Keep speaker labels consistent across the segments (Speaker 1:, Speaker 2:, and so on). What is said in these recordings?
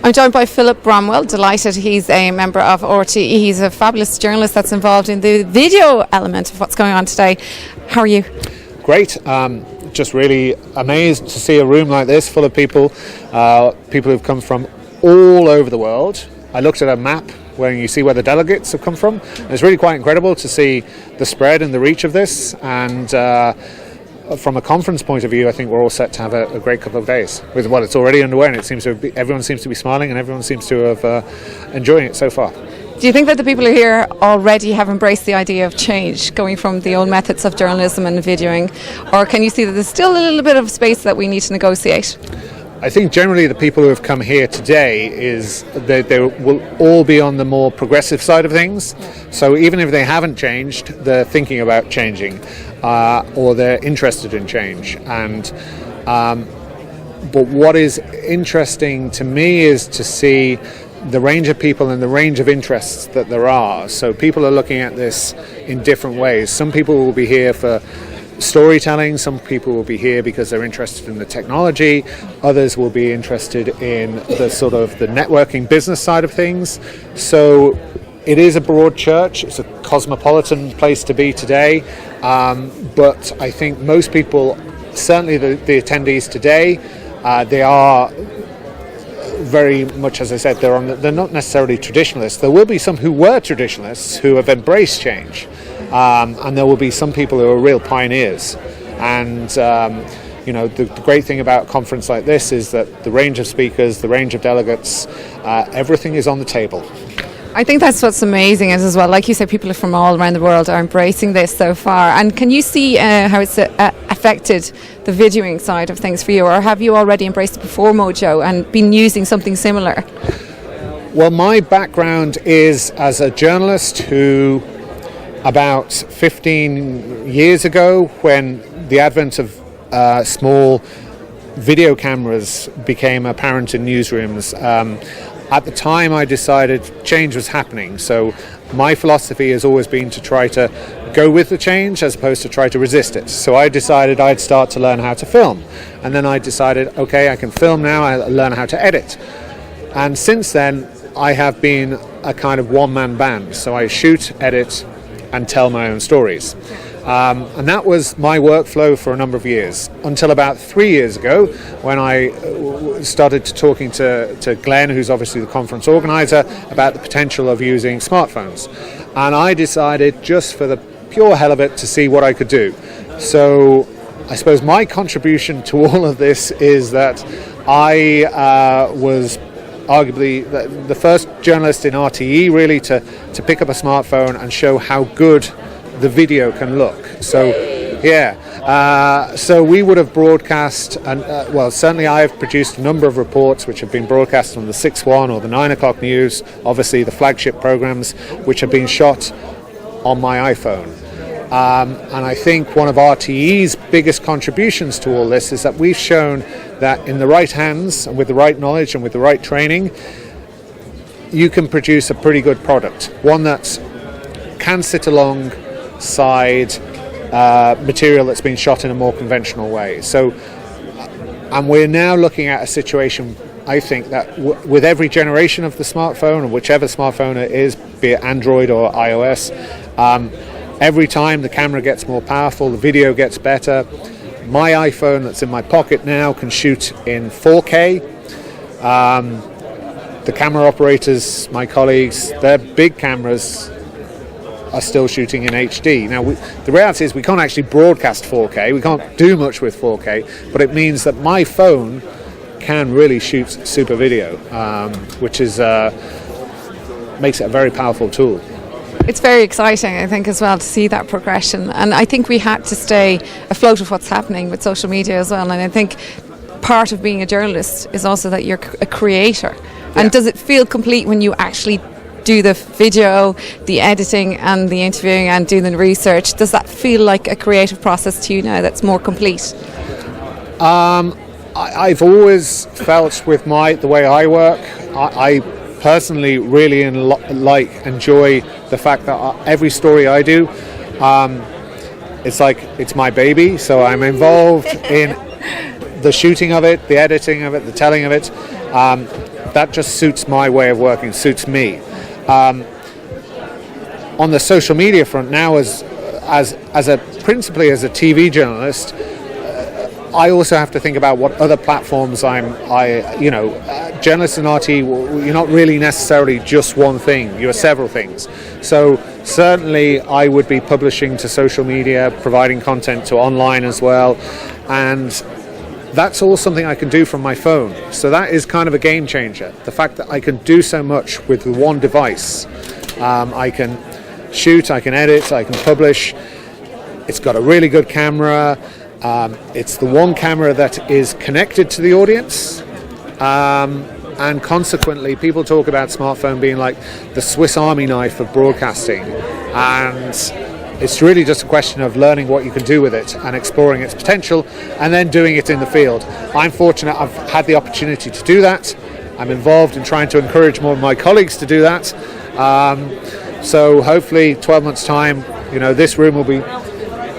Speaker 1: I'm joined by Philip Bromwell, delighted. He's a member of RTE. He's a fabulous journalist that's involved in the video element of what's going on today. How are you?
Speaker 2: Great. Just really amazed to see a room like this full of people, people who've come from all over the world. I looked at a map where you see where the delegates have come from. And it's really quite incredible to see the spread and the reach of this. And from a conference point of view, I think we're all set to have a great couple of days. Well, it's already underway, and everyone seems to be smiling, and everyone seems to have enjoying it so far.
Speaker 1: Do you think that the people who are here already have embraced the idea of change, going from the old methods of journalism and videoing, or can you see that there's still a little bit of space that we need to negotiate?
Speaker 2: I think generally the people who have come here today they will all be on the more progressive side of things. So even if they haven't changed, they're thinking about changing, or they're interested in change. And but what is interesting to me is to see the range of people and the range of interests that there are. So people are looking at this in different ways. Some people will be here for storytelling, some people will be here because they're interested in the technology, others will be interested in the sort of the networking business side of things. So it is a broad church, it's a cosmopolitan place to be today, but I think most people, certainly the attendees today, they are very much, as I said, they're not necessarily traditionalists. There will be some who were traditionalists who have embraced change. And there will be some people who are real pioneers. And the great thing about a conference like this is that the range of speakers, the range of delegates, everything is on the table.
Speaker 1: I think that's what's amazing as well. Like you said, people from all around the world are embracing this so far. And can you see how it's affected the videoing side of things for you? Or have you already embraced it before Mojo and been using something similar?
Speaker 2: Well, my background is as a journalist who, about 15 years ago, when the advent of small video cameras became apparent in newsrooms, at the time I decided change was happening. So my philosophy has always been to try to go with the change as opposed to try to resist it. So I decided I'd start to learn how to film. And then I decided, okay, I can film now, I learn how to edit. And since then, I have been a kind of one-man band. So I shoot, edit, and tell my own stories. And that was my workflow for a number of years, until about 3 years ago, when I started talking to Glenn, who's obviously the conference organizer, about the potential of using smartphones. And I decided, just for the pure hell of it, to see what I could do. So I suppose my contribution to all of this is that I was arguably the first journalist in RTE really to pick up a smartphone and show how good the video can look. So so we would have broadcast, and well, certainly I have produced a number of reports which have been broadcast on the 6-1 or the 9 o'clock news, obviously the flagship programs, which have been shot on my iPhone. And I think one of RTE's biggest contributions to all this is that we've shown that in the right hands, and with the right knowledge and with the right training, you can produce a pretty good product. One that can sit alongside material that's been shot in a more conventional way. So, and we're now looking at a situation, I think, that with every generation of the smartphone, or whichever smartphone it is, be it Android or iOS, every time the camera gets more powerful, the video gets better. My iPhone that's in my pocket now can shoot in 4K. The camera operators, my colleagues, their big cameras are still shooting in HD. Now, the reality is we can't actually broadcast 4K. We can't do much with 4K, but it means that my phone can really shoot super video, which is makes it a very powerful tool.
Speaker 1: It's very exciting, I think, as well, to see that progression. And I think we had to stay afloat of what's happening with social media as well. And I think part of being a journalist is also that you're a creator. Yeah. And does it feel complete when you actually do the video, the editing and the interviewing and doing the research? Does that feel like a creative process to you now that's more complete?
Speaker 2: I've always felt with the way I work, I personally really enjoy the fact that every story I do, it's like it's my baby, so I'm involved in the shooting of it, the editing of it, the telling of it. that just suits my way of working, suits me. On the social media front now, principally as a TV journalist, I also have to think about what other platforms journalists in RTE, you're not really necessarily just one thing, you're several things. So certainly I would be publishing to social media, providing content to online as well, and that's all something I can do from my phone. So that is kind of a game changer. The fact that I can do so much with one device. I can shoot, I can edit, I can publish. It's got a really good camera. It's the one camera that is connected to the audience. And consequently, people talk about smartphone being like the Swiss Army knife of broadcasting. And it's really just a question of learning what you can do with it and exploring its potential and then doing it in the field. I'm fortunate I've had the opportunity to do that. I'm involved in trying to encourage more of my colleagues to do that. So hopefully 12 months time, this room will be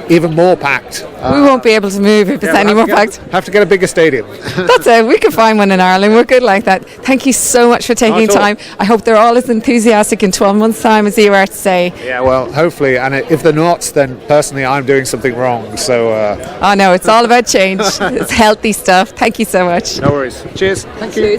Speaker 2: even more packed.
Speaker 1: We won't be able to move if it's any more packed.
Speaker 2: Have to get a bigger stadium.
Speaker 1: That's it. We could find one in Ireland. We're good like that. Thank you so much for taking time. I hope they're all as enthusiastic in 12 months' time as you are today.
Speaker 2: Yeah, well, hopefully. And if they're not, then personally, I'm doing something wrong. So.
Speaker 1: Oh no, it's all about change. It's healthy stuff. Thank you so much.
Speaker 2: No worries. Cheers. Thank you.